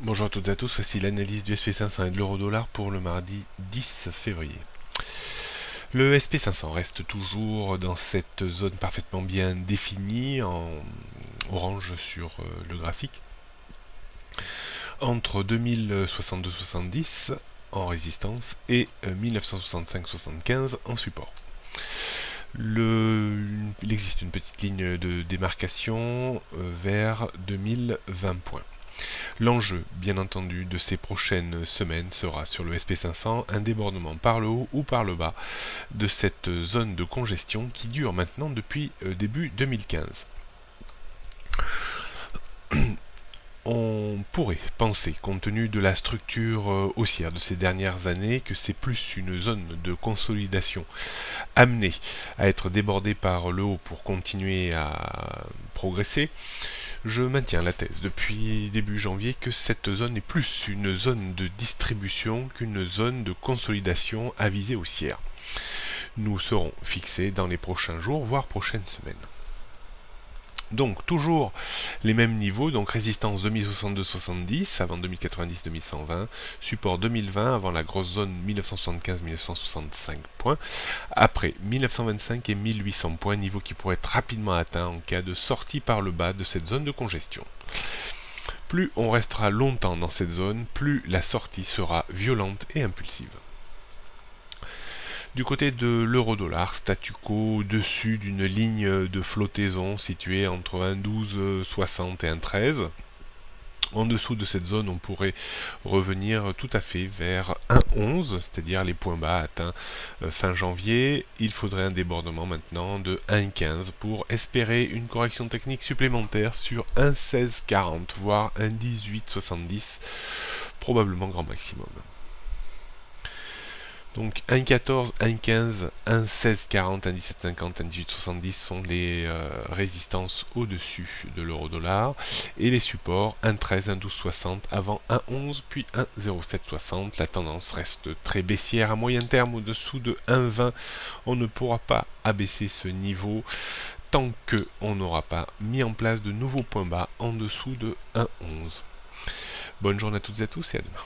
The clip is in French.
Bonjour à toutes et à tous, voici l'analyse du SP500 et de l'euro-dollar pour le mardi 10 février. Le SP500 reste toujours dans cette zone parfaitement bien définie en orange sur le graphique, entre 2062,70 en résistance et 1965,75 en support. Il existe une petite ligne de démarcation vers 2020 points. L'enjeu, bien entendu, de ces prochaines semaines sera sur le SP500 un débordement par le haut ou par le bas de cette zone de congestion qui dure maintenant depuis début 2015. On pourrait penser, compte tenu de la structure haussière de ces dernières années, que c'est plus une zone de consolidation amenée à être débordée par le haut pour continuer à progresser. Je maintiens la thèse depuis début janvier que cette zone est plus une zone de distribution qu'une zone de consolidation à visée haussière. Nous serons fixés dans les prochains jours, voire prochaines semaines. Donc toujours les mêmes niveaux, donc résistance 2062-70 avant 2090-2120, support 2020 avant la grosse zone 1975-1965 points, après 1925 et 1800 points, niveau qui pourrait être rapidement atteint en cas de sortie par le bas de cette zone de congestion. Plus on restera longtemps dans cette zone, plus la sortie sera violente et impulsive. Du côté de l'euro-dollar, statu quo au-dessus d'une ligne de flottaison située entre 1,1260 et 1,13. En dessous de cette zone, on pourrait revenir tout à fait vers 1,11, c'est-à-dire les points bas atteints fin janvier. Il faudrait un débordement maintenant de 1,15 pour espérer une correction technique supplémentaire sur 1,1640, voire 1,1870, probablement grand maximum. Donc 1,14, 1,15, 1,1640, 1,1750, 1,1870 sont les résistances au-dessus de l'euro-dollar et les supports 1,13, 1,1260 avant 1,11 puis 1,0760. La tendance reste très baissière à moyen terme au-dessous de 1,20. On ne pourra pas abaisser ce niveau tant qu'on n'aura pas mis en place de nouveaux points bas en dessous de 1,11. Bonne journée à toutes et à tous et à demain.